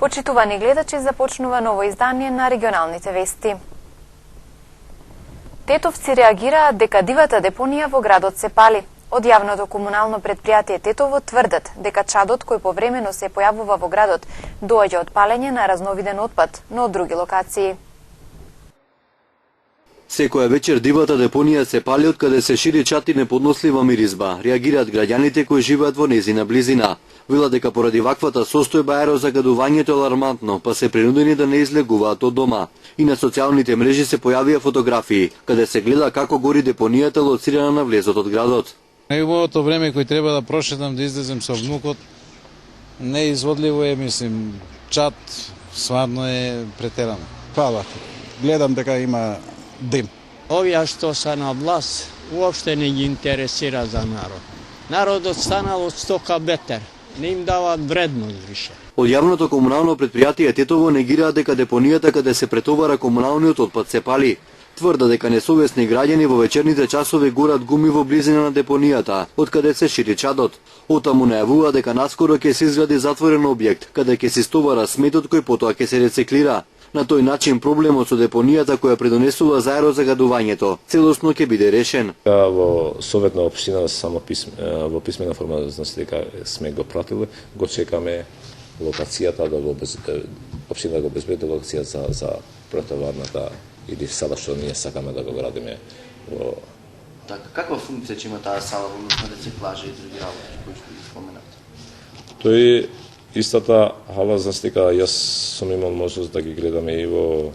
Почитувани гледачи, започнува ново издание на регионалните вести. Тетовци реагираат дека дивата депонија во градот се пали. Од јавното комунално предпријатие Тетово тврдат дека чадот кој повремено се појавува во градот доаѓа од палење на разновиден отпад, но од други локации. Секоја вечер дивата депонија се пали од каде се шири чад и неподнослива миризба. Реагираат граѓаните кои живеат во незина близина. Велат дека поради ваквата состојба аерозагадувањето е алармантно, па се принудени да не излегуваат од дома. И на социјалните мрежи се појавија фотографии, каде се гледа како гори депонијата лоцирана на влезот од градот. Најубавото време кој треба да прошетам, да излезем со внукот, неизводливо е, мислим, чад, сварно е претерано. Пала. Гледам дека има дим. Овие што са на власт, уопште не ги интересира за народ. Народот станал од стока бетер. Не им даваат вредност више. Од јавното комунално предпријатие Тетово негираат дека депонијата каде се претовара комуналниот отпад се пали. Тврда дека несовесни граѓани во вечерните часови горат гуми во близина на депонијата, од каде се шири чадот. Отаму најавува дека наскоро ќе се изгради затворен објект, каде ќе се стовара сметот кој потоа ќе се рециклира. На тој начин проблемот со депонијата која предонесува за аерозагадувањето целосно ќе биде решен. Во Совет на општина само во писмена форма, значи дека сме го пратили, го чекаме локацијата да го општина го обезбеди локација за претоварната или сала што ние сакаме да го градиме во. Така, каква функција ќе има таа сала во однос на рециклажа и други работи кои што ги споменавте? Тој истата хала, значи дека јас сум имал можност да ги гледаме и во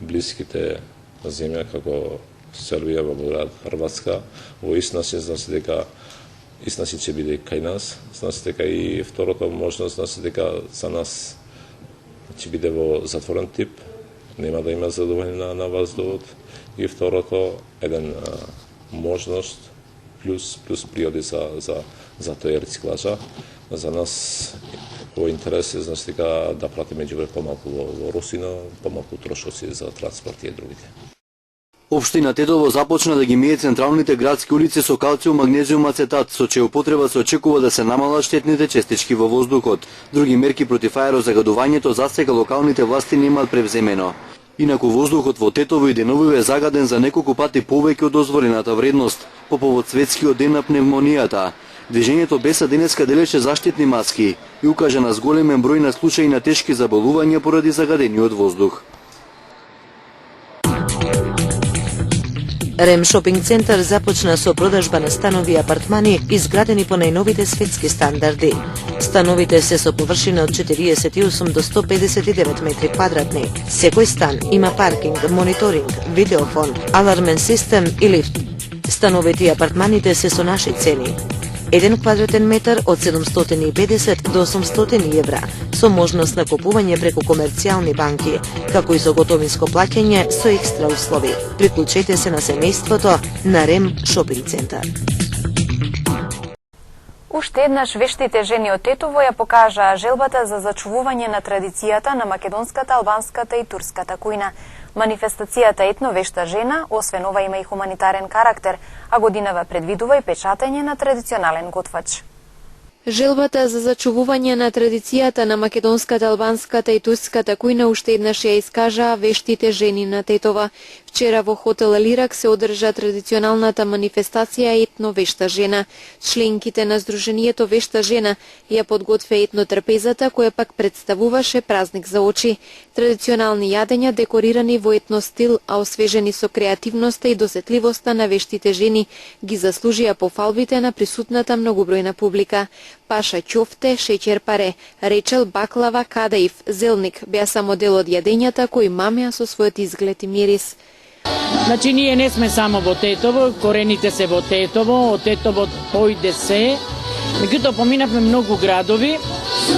блиските земја како Србија, во Белград, Хрватска, во Иснаси, значи дека Иснаси ќе биде кај нас, значи дека и второто можност, значи дека за нас ќе биде во затворен тип, нема да има задување на воздухот, и второто еден можност плюс приоди за тој рециклажа. За нас во интерес е, значи дека да прати меѓувреме помалку во Русино, помалку трошоци за транспорт и другите. Општина Тетово започна да ги мие централните градски улици со калциум магнезиум ацетат, со чија употреба се очекува да се намалат штетните честички во воздухот. Други мерки против аерозагадувањето засега локалните власти немаат превземено. Инаку воздухот во Тетово и деновиве е загаден за неколку пати повеќе од дозволената вредност, по повод светскиот ден на пневмонијата. Движењето Беса денеска делеше заштитни маски и укажа на зголемен број на случаи на тешки заболувања поради загадениот воздух. Рем шопинг центар започна со продажба на станови и апартмани изградени по најновите светски стандарди. Становите се со површина од 48 до 159 метри квадратни. Секој стан има паркинг, мониторинг, видеофон, алармен систем и лифт. Становите и апартманите се со наши цени. 1 квадратен метар од 750 до 800 евра, со можност на купување преку комерцијални банки, како и со готовинско плаќање со екстра услови. Приклучете се на семејството на Рем шопинг центар. Уште еднаш вештите жени од Тетово ја покажаа желбата за зачувување на традицијата на македонската, албанската и турската кујна. Манифестацијата Етно вешта жена, освен ова има и хуманитарен карактер, а годинава предвидува и печатење на традиционален готвач. Желбата за зачувување на традицијата на македонската, албанската и турската кујна уште еднаш ја искажаа вештите жени на Тетова. Вчера во хотел Лирак се одржа традиционалната манифестација Етно вешта жена. Членките на Сдруженијето Вешта жена ја подготве етно трпезата, која пак представуваше празник за очи. Традиционални јадења декорирани во етно стил, а освежени со креативноста и досетливоста на вештите жени, ги заслужија пофалбите на присутната многобројна публика. Паша ќофте, шеќер паре, речел, баклава, кадаив, зелник беа само дел од јадењата кои мамеа со својот изглед и мирис. Значи ние не сме само во Тетово, корените се во Тетово, од Тетово појде се, меѓутоа поминавме многу градови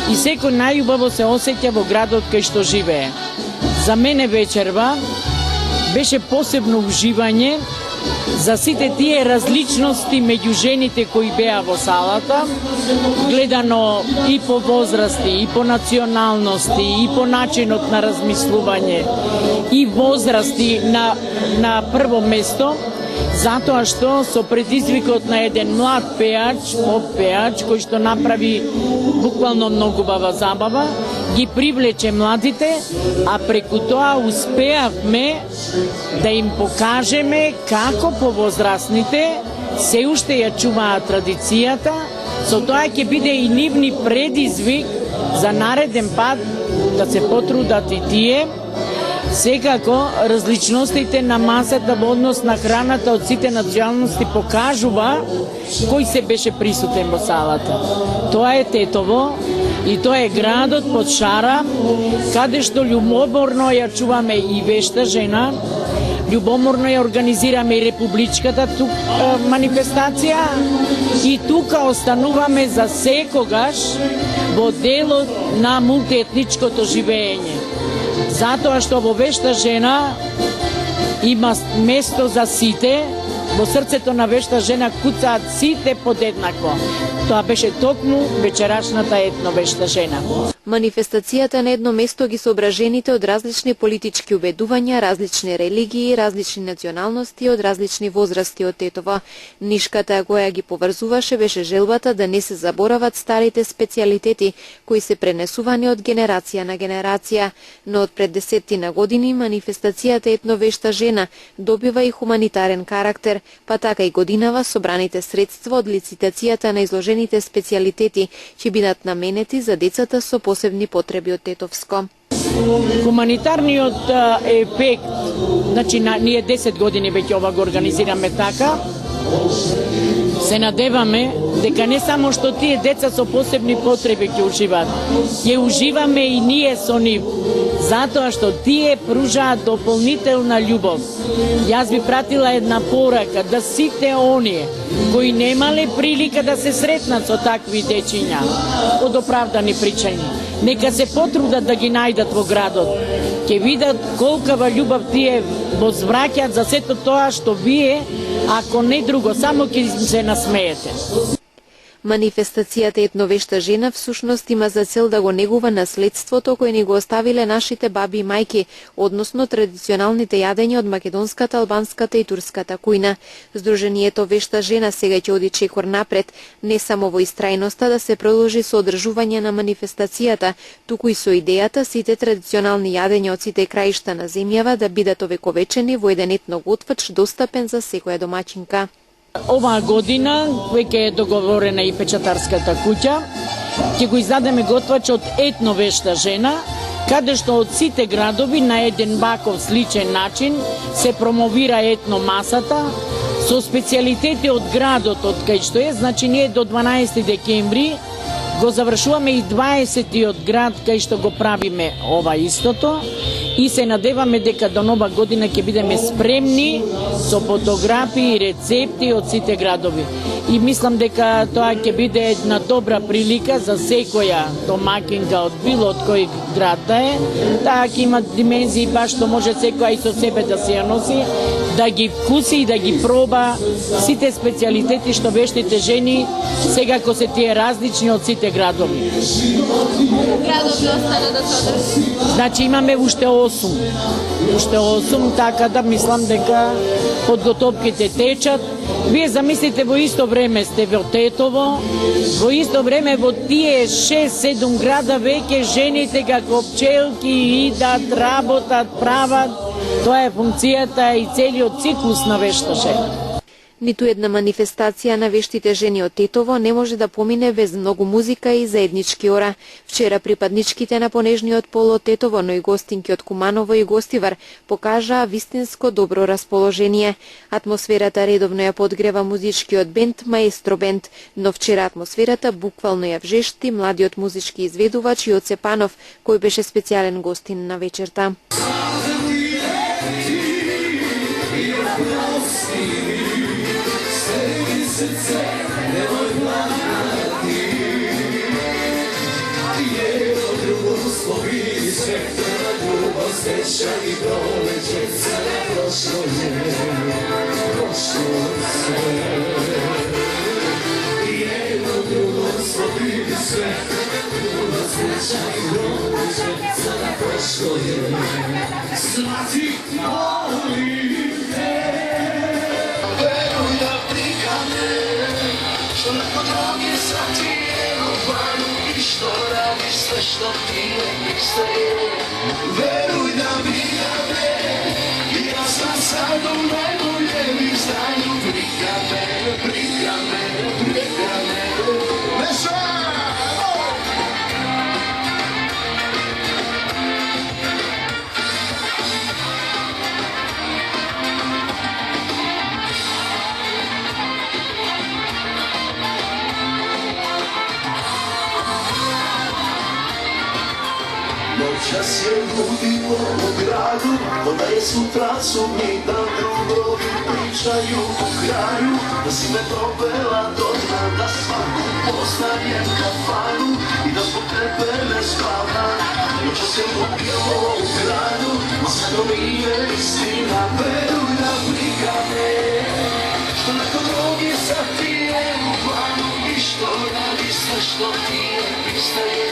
и секој најубаво се осеќа во градот кај што живее. За мене вечерва беше посебно уживање за сите тие различности меѓу жените кои беа во салата, гледано и по возрасти, и по националности, и по начинот на размислување, и возрасти на прво место, затоа што со предизвикот на еден млад пеач, поп пеач, кој што направи буквално многу бава забава, ги привлече младите, а преку тоа успеавме да им покажеме како повозрастните се уште ја чуваат традицијата, со тоа ќе биде и нивни предизвик за нареден пат да се потрудат и тие. Секако, различностите на масата во однос на храната од сите националности покажува кој се беше присутен во салата. Тоа е Тетово и тоа е градот под шара, каде што љубоморно ја чуваме и вешта жена, љубоморно ја организираме и републичката манифестација и тука остануваме за секогаш во делот на мултиетничкото живење. Затоа што во вешта жена има место за сите, во срцето на вешта жена куцаат сите подеднакво. Тоа беше токму вечерашната етно вешта жена. Манифестацијата на едно место ги собра жените од различни политички убедувања, различни религии, различни националности, од различни возрасти од Тетово. Нишката која ги поврзуваше беше желбата да не се заборават старите специјалитети кои се пренесувани од генерација на генерација, но од пред 10 години манифестацијата етно вешта жена добива и хуманитарен карактер, па така и годинава собраните средства од лицитацијата на изложените специјалитети ќе бидат наменети за децата со посебни потреби од Тетовско. Хуманитарниот ефект, значи ние 10 години веќе ова го организираме така, се надеваме дека не само што тие деца со посебни потреби ќе уживаат, ќе уживаме и ние со нив, затоа што тие пружаат дополнителна љубов. Јас би пратила една порака да сите оние кои немале прилика да се сретнат со такви дечиња од оправдани причини, нека се потрудат да ги најдат во градот. Ќе видат колкава љубов тие возвраќаат за сето тоа што вие, ако не друго, само ќе се насмеете. Манифестацијата етно вешта жена всушност има за цел да го негува наследството кој ни го оставиле нашите баби и мајки, односно традиционалните јадења од македонската, албанската и турската кујна. Сдруженијето вешта жена сега ќе оди чекор напред, не само во истрајноста да се продолжи со одржување на манифестацијата, туку и со идејата сите традиционални јадења од сите краишта на земјава да бидат овековечени во еден етно готвач достапен за секоја домаќинка. Оваа година веќе е договорена и печатарската куќа. Ќе го издадеме готвач од етно вешта жена, каде што од сите градови на еден ваков сличен начин се промовира етно масата со специјалитети од градот од кај што е, значи ние до 12 декември го завршуваме и 20-тиот град кај што го правиме ова истото и се надеваме дека до нова година ќе бидеме спремни со фотографии и рецепти од сите градови. И мислам дека тоа ќе биде една добра прилика за секоја домакинка од било од кој град да е, таа ќе има димензии баш што може секоја и со себе да се ја носи, да ги вкуси и да ги проба сите специјалитети што вештите жени секако се тие различни од сите градови. Градови остана да се одржи? Значи имаме уште 8, така да мислам дека подготовките течат. Вие замислите во исто време сте во Тетово, во исто време во тие 6-7 града веќе жените како пчелки идат, работат, прават. Тоа е функцијата и целиот циклус на вешта жена. Ниту една манифестација на вештите жени од Тетово не може да помине без многу музика и заеднички ора. Вчера припадничките на понежниот пол од Тетово, но и гостинки од Куманово и Гостивар покажаа вистинско добро расположение. Атмосферата редовно ја подгрева музичкиот бенд Маестро бенд, но вчера атмосферата буквално ја вжешти младиот музички изведувач Јоце Панов, кој беше специјален гостин на вечерта. Što neko drugi sam ti je u planu i što radiš sve što ti ne pristaje. Veruj da briga me, ja sam sad u najboljem izdanju. Briga me, briga me, briga me. Noćas je ludilo u gradu, onda je sutra sumnjiva, drugovi pričaju u kraju, da si me dovela do dna, da svaku poznajem kafanu i da zbog tebe ne spavam. Noćas je ludilo u gradu, a sve to nije istina, veruj da briga me, što neko drugi sad ti je u planu i što radi sve što ti ne pristaje.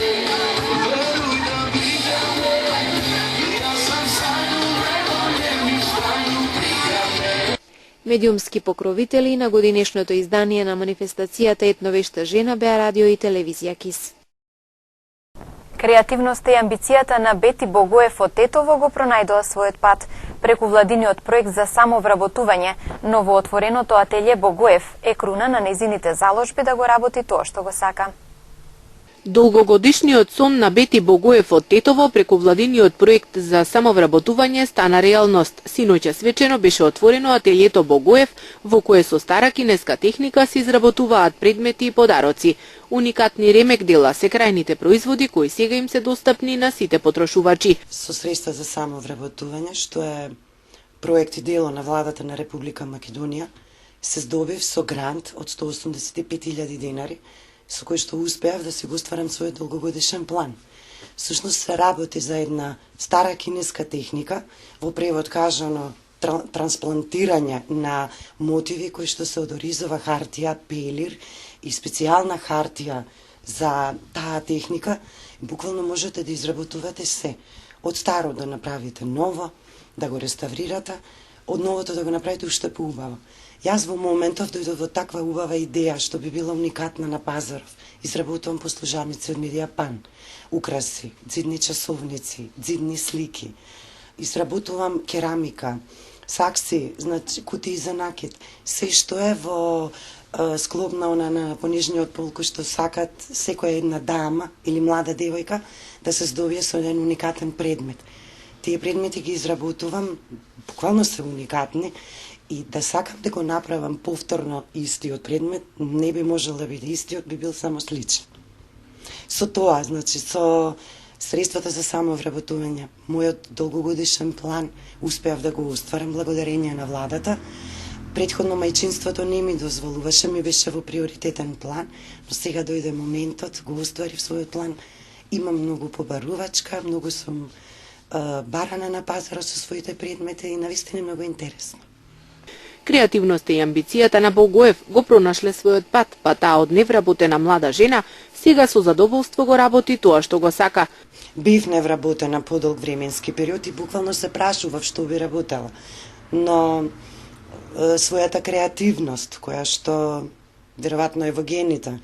Veruj da briga me, ja sam sad u najboljem izdanju. Briga me. Медиумски покровители на годинешното издание на манифестацијата Етновешта жена беа радио и телевизија КИС. Креативноста и амбицијата на Бети Богоев од Тетово го пронајдоа својот пат. Преку владиниот проект за самовработување, новоотвореното ателје Богоев е круна на незините заложби да го работи тоа што го сака. Долгогодишниот сон на Бети Богоев од Тетово преку владиниот проект за самовработување стана реалност. Синоќа свечено беше отворено ателјето Богоев, во кое со стара кинеска техника се изработуваат предмети и подароци. Уникатни ремек дела се крајните производи кои сега им се достапни на сите потрошувачи. Со средства за самовработување, што е проект и дело на владата на Република Македонија, се здобив со грант од 185.000 денари, со кој што успеав да се го стварам својот долгогодишен план. Всушност се работи за една стара кинеска техника, во превод кажано трансплантирање на мотиви кои што се од оризова хартија, пелир и специјална хартија за таа техника. Буквално можете да изработувате се. Од старо да направите ново, да го реставрирате, од новото да го направите уште поубаво. Јас во моментов дојдов до таква убава идеја што би била уникатна на пазаров. Изработувам послужарници од Медијапан, украси, дзидни часовници, дзидни слики. Изработувам керамика, сакси, значи кутии за накид. Се што е во склоп на понижниот пол кој што сакат секоја една дама или млада девојка да се здобие со еден уникатен предмет. Тие предмети ги изработувам, буквално се уникатни, и да сакам да го направам повторно истиот предмет, не би можел да биде истиот, би бил само сличен. Со тоа, значи, со средствата за самовработување, мојот долгогодишен план успеав да го остварам благодарение на владата. Претходно мајчинството не ми дозволуваше, ми беше во приоритетен план, но сега дојде моментот, го остварив својот план. Имам многу побарувачка, многу сум барана на пазарот со своите предмети и навистина многу интересно. Креативноста и амбицијата на Богоев го пронашле својот пат, па таа од невработена млада жена сега со задоволство го работи тоа што го сака. Бив невработена подолг временски период и буквално се прашував што би работела. Но својата креативност, која што веројатно е во гените,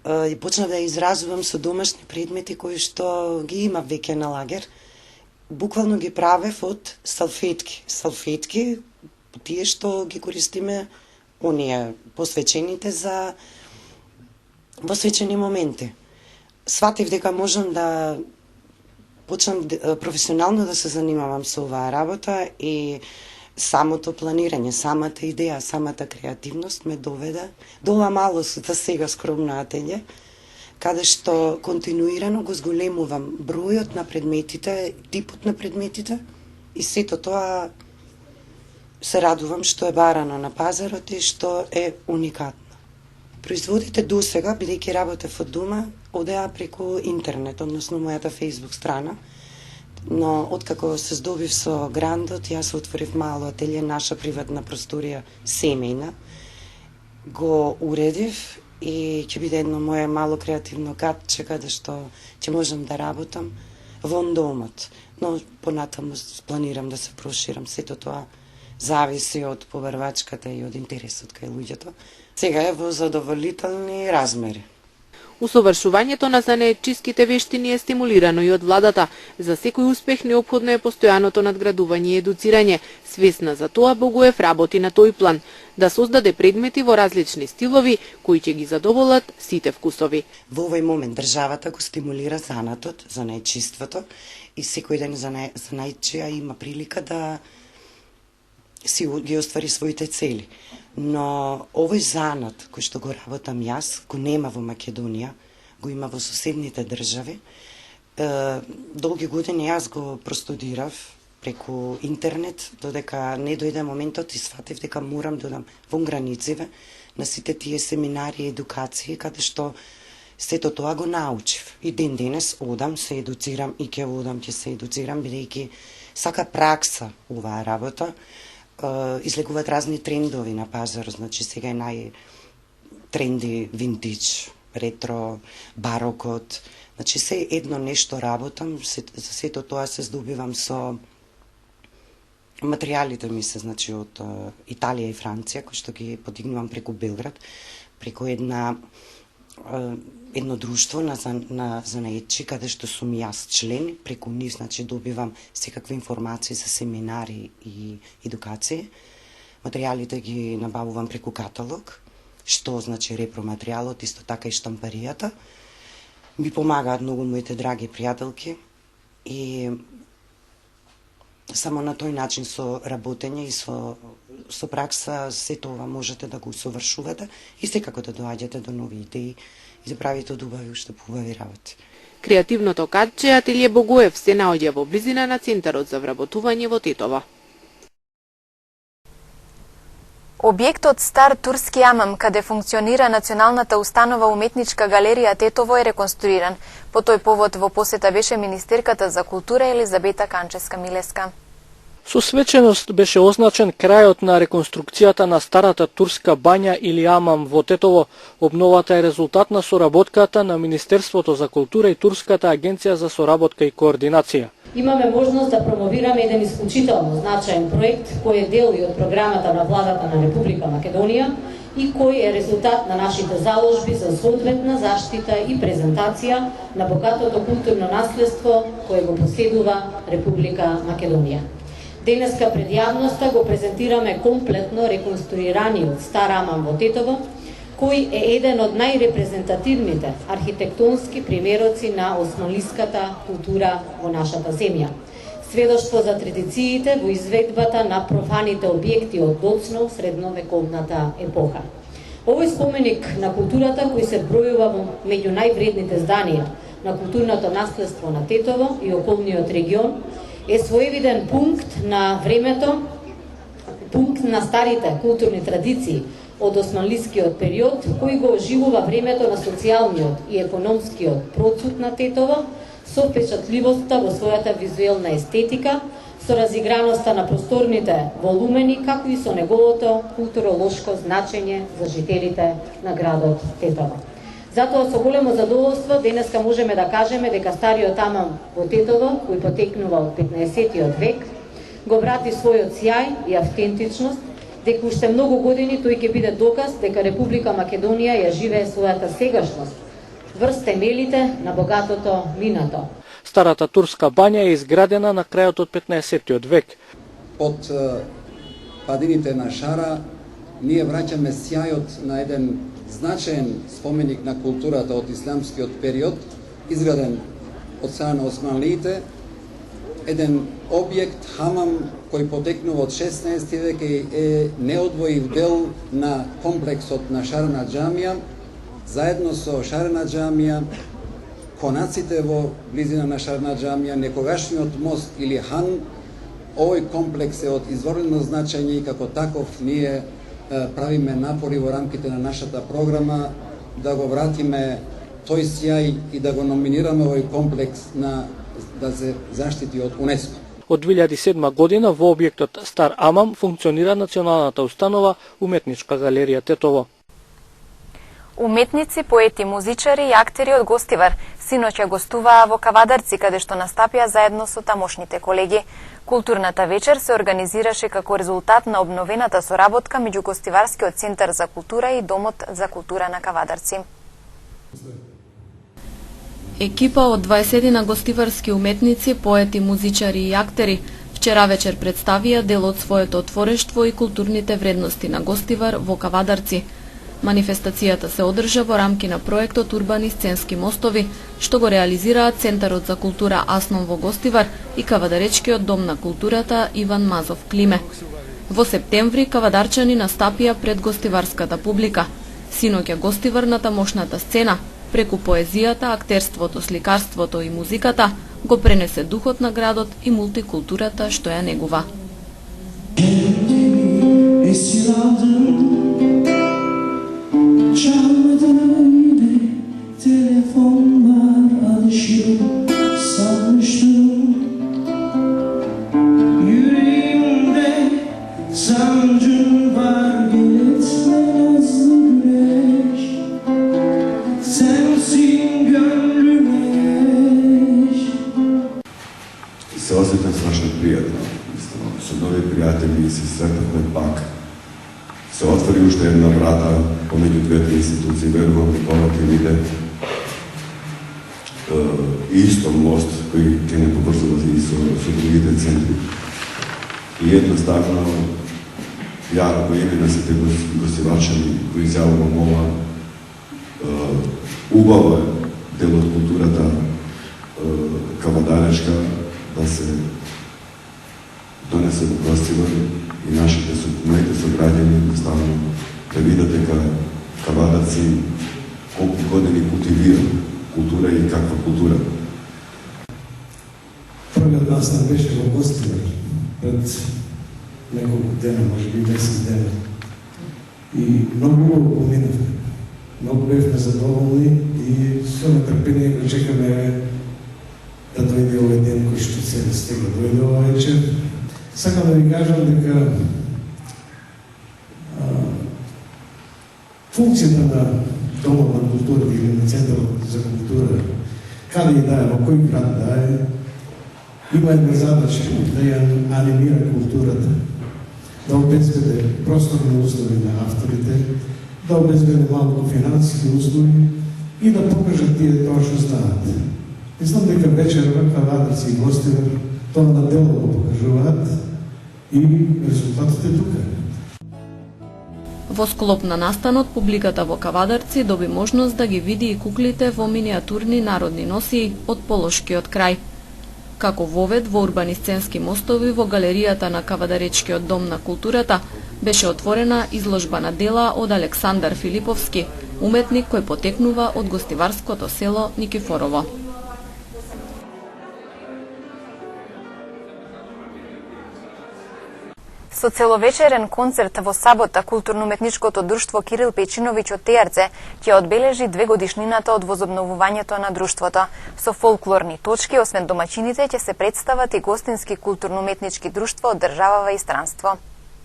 и почнав да ја изразувам со домашни предмети кои што ги има веќе на лагер. Буквално ги правев од салфетки. Салфетки, тие што ги користиме, оние посвечените за посвечени моменти. Сватив дека можам да почнам професионално да се занимавам со оваа работа и самото планирање, самата идеја, самата креативност ме доведе до ова мало за сега скромно ателје, каде што континуирано го зголемувам бројот на предметите, типот на предметите и сето тоа се радувам што е барано на пазарот и што е уникатно. Производите досега, бидејќи работев од дома, одеа преку интернет, односно мојата Facebook страна, но откако се здобив со грантот, јас отворив мало ателје, наша приватна просторија, семејна, го уредив и ќе биде едно моје мало креативно катче каде што ќе можам да работам вон домот. Но понатаму планирам да се проширам сето тоа зависи од побарвачката и од интересот кај луѓето. Сега е во задоволителни размери. Усовршувањето на занаетчиските вештини е стимулирано и од владата. За секој успех неопходно е постојаното надградување и едуцирање. Свесна за тоа, Богоев работи на тој план, да создаде предмети во различни стилови кои ќе ги задоволат сите вкусови. Во овој момент државата го стимулира занатот, занаетчиството и секој ден занаетчија има прилика да си ги оствари своите цели. Но овој занат кој што го работам јас, го нема во Македонија, го има во соседните држави. Долги години јас го простудирав преку интернет, додека не дојде моментот и сватив дека морам да одам вон границиве на сите тие семинари и едукации, каде што сето тоа го научив. И ден денес одам, се едуцирам и ќе одам, ќе се едуцирам, бидејќи сака пракса оваа работа. Излегуваат разни трендови на пазарот, значи сега е најтренди винтидж, ретро, барокот, значи се едно нешто работам, за сето тоа се здобивам со материјалите ми се, значи од Италија и Франција, кои што ги подигнувам преку Белград, преку едно друштво на занаетчи, каде што сум јас член, преку нив, значи, добивам секакви информации за семинари и едукации. Материјалите ги набавувам преку каталог, што значи репроматеријалот, исто така и штампаријата. Ми помагаат многу моите драги пријателки и само на тој начин со работење и со пракса се тоа можете да го усовршувате и секако да доаѓате до нови идеи и да правите од убави уште поубави работи. Креативното катче Ателје Богоев се наоѓа во близина на Центарот за вработување во Тетово. Објектот Стар турски амам, каде функционира Националната установа уметничка галерија Тетово, е реконструиран. По тој повод во посета беше министерката за култура Елизабета Канческа-Милеска. Со свеченост беше означен крајот на реконструкцијата на старата турска бања или амам во Тетово. Обновата е резултат на соработката на Министерството за култура и Турската агенција за соработка и координација. Имаме можност да промовираме еден исклучително значаен проект кој е дел и од програмата на владата на Република Македонија и кој е резултат на нашите заложби за соодветна заштита и презентација на богатото културно наследство кое го поседува Република Македонија. Денеска пред јавноста го презентираме комплетно реконструираниот Стар амам во Тетово, кој е еден од најрепрезентативните архитектонски примероци на османлиската култура во нашата земја. Сведоштво за традициите во изведбата на профаните објекти од доцно средновековната епоха. Овој споменик на културата кој се бројува меѓу највредните зданија на културното наследство на Тетово и околниот регион е своевиден пункт на времето, пункт на старите културни традиции од османлискиот период, кој го оживува времето на социјалниот и економскиот процут на Тетово, со впечатливоста во својата визуелна естетика, со разиграноста на просторните волумени, како и со неговото културолошко значење за жителите на градот Тетово. Затоа со големо задоволство денеска можеме да кажеме дека стариот амам во Тетово, кој потекнува од 15-тиот век, го врати својот сјај и автентичност, дека уште многу години тој ќе биде доказ дека Република Македонија ја живее својата сегашност врз темелите на богатото минато. Старата турска бања е изградена на крајот од 15-тиот век. Од падините на Шара ние враќаме сјајот на еден значаен споменик на културата од исламскиот период, изграден од страна на османлиите, еден објект, хамам, кој потекнува од 16 век е неодвоив дел на комплексот на Шарена џамија, заедно со Шарена џамија, конаците во близина на Шарена џамија, некогашниот мост или хан. Овој комплекс е од изворено значење и како таков ние правиме напори во рамките на нашата програма да го вратиме тој сјај и да го номинираме овој комплекс да се заштити од УНЕСКО. Од 2007 година во објектот Стар амам функционира Националната установа уметничка галерија Тетово. Уметници, поети, музичари и актери од Гостивар синоќа гостуваа во Кавадарци, каде што настапија заедно со тамошните колеги. Културната вечер се организираше како резултат на обновената соработка меѓу Гостиварскиот центар за култура и Домот за култура на Кавадарци. Екипа од 20 на гостиварски уметници, поети, музичари и актери вчера вечер представија дел од своето творештво и културните вредности на Гостивар во Кавадарци. Манифестацијата се одржа во рамки на проектот Урбани сценски мостови, што го реализираат Центарот за култура Асном во Гостивар и Кавадаречкиот дом на културата Иван Мазов Климе. Во септември кавадарчани настапија пред гостиварската публика. Синоќа Гостивар на тамошната сцена, преку поезијата, актерството, сликарството и музиката, го пренесе духот на градот и мултикултурата што ја негува. Çalmadı öyle telefonlar alışıyor sanmıştım. Yüreğimde sancın var geçme nazlı güneş. Sensin gönlüme eş. Се осетам страшно пријатно. Со нови пријатели се сретнавме пак. Се отвори уште една врата помеѓу двете институции, верувам дека ова ќе биде исто мост кој ќе не поврзува и со другите центри. И едноставно, ја во име на сите гостиварчани кои изјавувам ова убава дел од културата кавадаречка да се донесе во Гостивар и моите сограѓани едноставно да видат дека Кавадарци колку години култивира култура и каква култура. Првиот настан беше во Гостивар пред неколку дена, може би 10 дена. И многу поминавме. Многу бевме задоволни и со нетрпение го чекаме да дојде овој ден кој што се стига дојде ова вечер. Сакам да ви кажам дека функцијата на Домот на културата или на Центарот за култура, каде и да е, во кој град да е, има една задача да ја анимира културата, да обезбеде просторни услови на авторите, да обезбеде малку финансиски услови и да покажат тие тоа што знаат. Мислам дека вечерва Кавадарци и Гостивар тоа на дело го покажуваат и резултатот е тука. Во склоп на настанот, публиката во Кавадарци доби можност да ги види и куклите во миниатурни народни носии од Полошкиот крај. Како вовед во Урбани сценски мостови во галеријата на Кавадаречкиот дом на културата беше отворена изложба на дела од Александар Филиповски, уметник кој потекнува од гостиварското село Никифорово. Со целовечерен концерт во сабота, културно-уметничкото друштво Кирил Печиновиќ од Тејарце ќе одбележи 2 годишнината од возобновувањето на друштвото. Со фолклорни точки, освен домаќините, ќе се представат и гостински културно-уметнички друштва од држава и странство.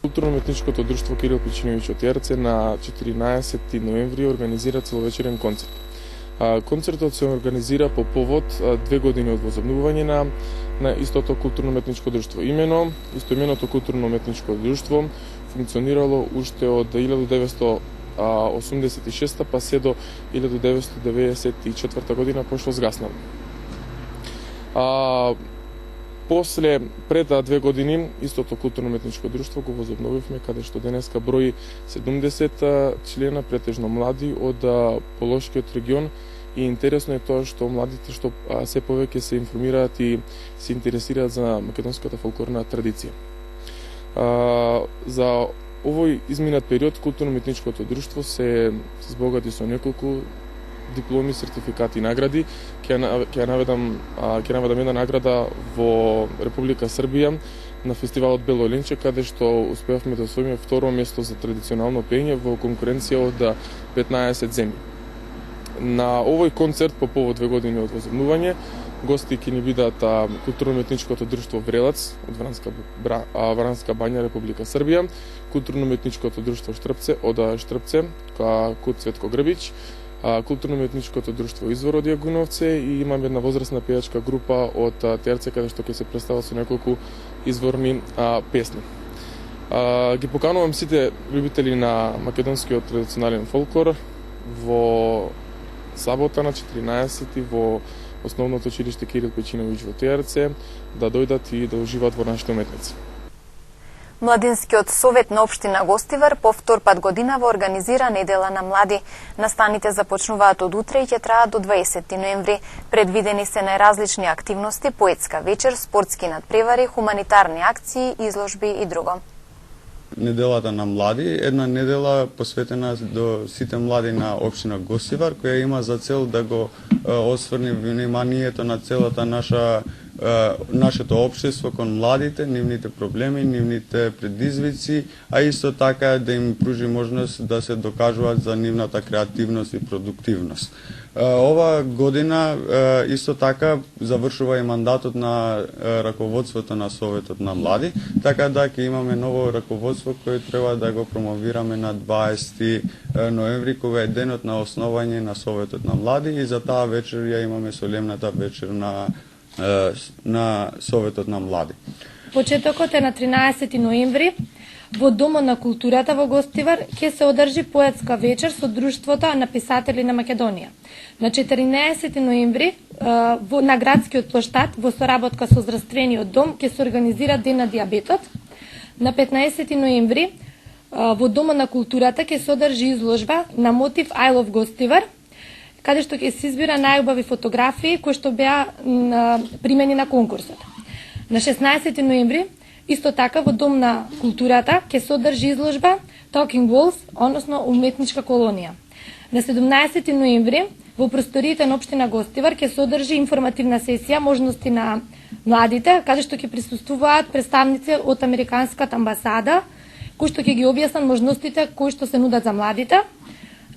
Културно-уметничкото друштво Кирил Печиновиќ од Тејарце на 14 ноември организира целовечерен концерт. Концертот се организира по повод 2 години од возобновување на истото културно-уметничко друштво. Истоименото културно-уметничко друштво функционирало уште од 1986 па се до 1994 година пошто згаснало. После, пред 2 години, истото културно-уметничко друштво го возобновивме, каде што денеска брои 70 члена, претежно млади од Полошкиот регион. И интересно е тоа што младите што се повеќе се информираат и се интересираат за македонската фолклорна традиција. За овој изминат период културно-уметничкото друштво се збогати со неколку дипломи, сертификати и награди. Ќе наведам една награда во Република Србија на фестивалот Бело Ленче, каде што успеавме да освоиме второ место за традиционално пење во конкуренција од 15 земји. На овој концерт по повод 2 години од возобновување гости ќе ни бидат културно-уметничкото друштво Врелац од Вранска бања, Република Србија, културно-уметничкото друштво Штрпце од Штрпце, Кут Цветко Грбич, културно-уметничкото друштво Извор од Јагуновце и имам една возрастна пејачка група од Терце каде што ќе се представа со неколку изворни песни. Ги поканувам сите љубители на македонскиот традиционален фолклор во сабота на 14 во Основното училиште Кирил Печиновиќ во Терце да дојдат и да уживаат во нашите уметници. Младинскиот совет на општина Гостивар по втор пат годинава организира недела на млади. Настаните започнуваат од утре и ќе траат до 20 ноември. Предвидени се најразлични активности, поетска вечер, спортски надпревари, хуманитарни акции, изложби и друго. Неделата на млади, една недела посветена до сите млади на општина Гостивар, која има за цел да го осврне вниманието на целата нашето општество кон младите, нивните проблеми, нивните предизвици, а исто така да им пружи можност да се докажуваат за нивната креативност и продуктивност. Ова година исто така завршува и мандатот на раководството на Советот на млади, така да ќе имаме ново раководство кој треба да го промовираме на 20 ноември, кога е денот на основање на Советот на млади и за таа вечер ја имаме солемната вечер на Советот на млади. Почетокот е на 13 ноември. Во Домот на културата во Гостивар ќе се одржи поетска вечер со Друштвото на писатели на Македонија. На 14 ноември на градскиот плоштад во соработка со Здравствениот дом ќе се организира Ден на дијабетот. На 15 ноември во Домот на културата ќе се одржи изложба на мотив I Love Гостивар, каде што ќе се избира најубави фотографии кои што беа примени на конкурсот. На 16 ноември исто така во Дом на културата ќе се одржи изложба Talking Walls, односно уметничка колонија. На 17 ноември во просториите на општина Гостивар ќе се одржи информативна сесија можности на младите, каде што ќе присуствуваат представници од Американската амбасада, кои што ќе ги објаснат можностите кои што се нудат за младите.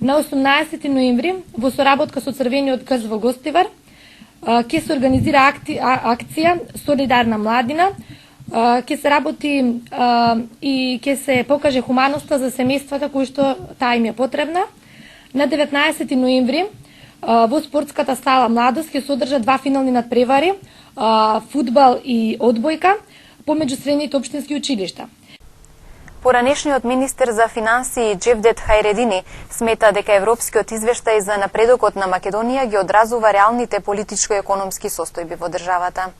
На 18 ноември во соработка со Црвениот крст во Гостивар ќе се организира акција Солидарна младина, ќе се работи и ќе се покаже хуманоста за семејствата кои што таа им е потребна. На 19 ноември во спортската сала Младост ќе се одржат два финални надпревари, фудбал и одбојка помеѓу средните општински училишта. Поранешниот министер за финансии Джевдет Хајредини смета дека европскиот извештај за напредокот на Македонија ги одразува реалните политичко-економски состојби во државата.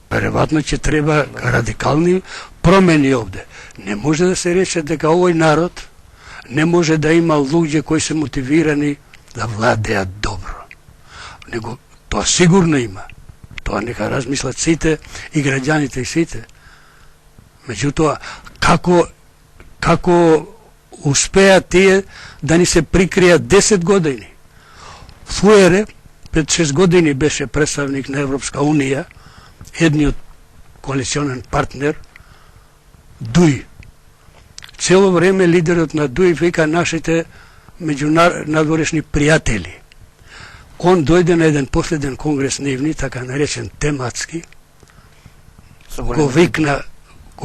Веројатно ќе треба радикални промени овде. Не може да се рече дека овој народ не може да има луѓе кои се мотивирани да владеат добро. Него тоа сигурно има. Тоа нека размислат сите и граѓаните и сите. Меѓутоа, како успеат тие да ни се прикријат 10 години. Фуере, 5-6 години беше представник на Европска Унија, едниот коалиционен партнер, Дуј. Цело време лидерот на Дуј вика нашите меѓунадворешни пријатели. Он дојде на еден последен конгрес нивни, така наречен тематски, го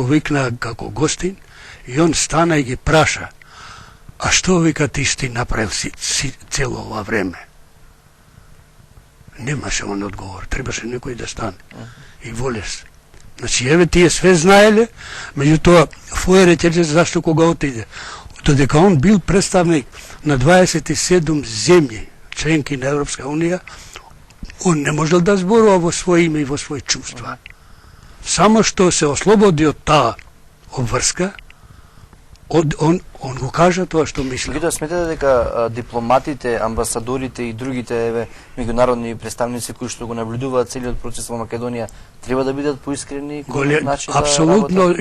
викна како гостин и он стана и ги праша: а што вика ти си направил цело ова време? Немаше он одговор, требаше некој да стане и волес. Значи, еве тие све знаеле, меѓутоа Фуере ќе зашто кога отиде. Додека он бил представник на 27 земји, членки на Европска Унија, он не можел да зборува во своје име и во своји чувства. Само што се ослободи од таа обврска, он го кажа тоа што мисли. Меѓутоа, сметате дека дипломатите, амбасадорите и другите меѓународни представници кои што го наблюдуваат целиот процес во Македонија треба да бидат поискрени кон начин да апсолутно,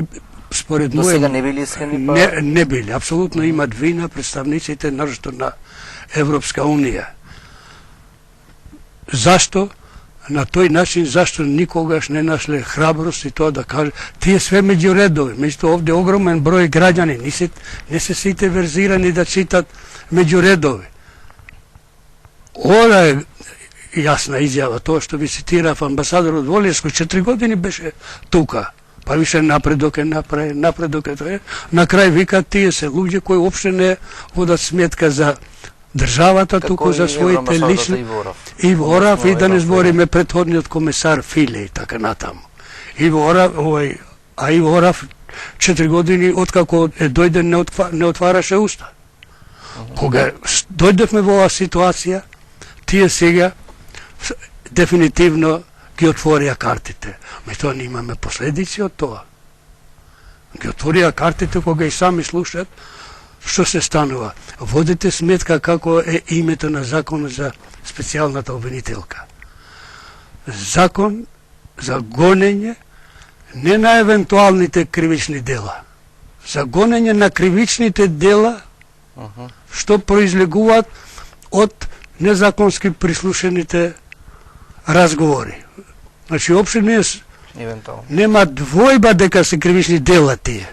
според до сега не били искрени, не били, апсолутно имаат вина представниците на Европска Унија. Зашто? На тој начин, зашто никогаш не нашле храброст и тоа да каже, тие све меѓу редови, меѓутоа овде огромен број граѓани, не се сите верзирани да читат меѓу редови. Ова јасна изјава. Тоа што ви цитирав амбасадорот Волевски 4 години беше тука. Па више напредок е направи, напредок е тоа. На крај викат тие се луѓе кои уопште не водат сметка за државата, туку за своите лични. Иво Орав и да не збориме претходниот комесар Филе и така натаму. Иво Орав 4 години откако е дојден не отвараше уста. Кога дојдевме во оваа ситуација, тие сега дефинитивно ги отворија картите. Меѓутоа ние имаме последици од тоа. Ги отворија картите кога и сами слушат што се станува. Водите сметка како е името на законот за специјалната обвинителка. Закон за гонење не на евентуалните кривични дела, за гонење на кривичните дела што произлегуваат од незаконски прислушаните разговори. Значи, опште нема двојба дека се кривични дела тие.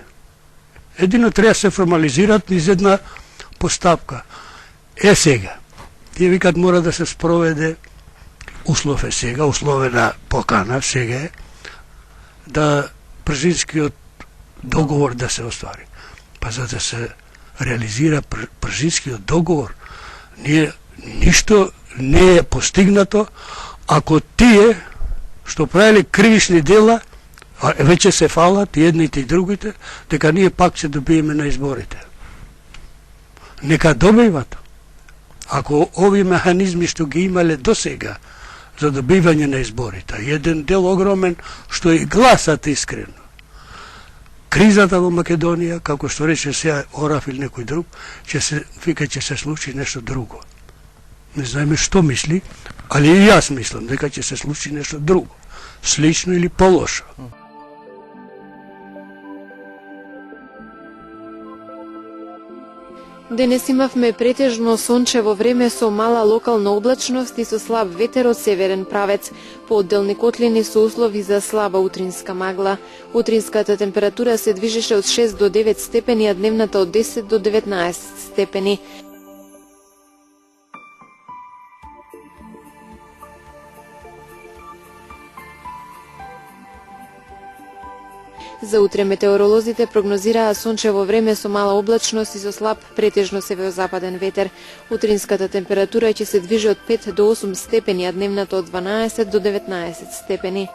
Едино треба се формализират низ една постапка. Сега, тие викат мора да се спроведе, услов е сега, условена покана сега е, да Пржинскиот договор да се оствари. Па за да се реализира Пржинскиот договор, ништо не е постигнато ако тие што правили кривични дела, веќе се фалат и едните и другите, дека ние пак ќе добиеме на изборите. Нека добиват. Ако овие механизми што ги имале до сега за добивање на изборите, еден дел огромен што и гласат искрено. Кризата во Македонија, како што рече сега Орав или некој друг, ќе се случи нешто друго. Не знаеме што мисли, али и јас мислам дека ќе се случи нешто друго, слично или полошо. Денес имавме претежно сончево време со мала локална облачност и со слаб ветер од северен правец. По одделни котлини со услови за слаба утринска магла. Утринската температура се движеше од 6 до 9 степени, а дневната од 10 до 19 степени. За утре метеоролозите прогнозираа сончево време со мала облачност и со слаб претежно северозападен ветер. Утринската температура ќе се движи од 5 до 8 степени, а дневната од 12 до 19 степени.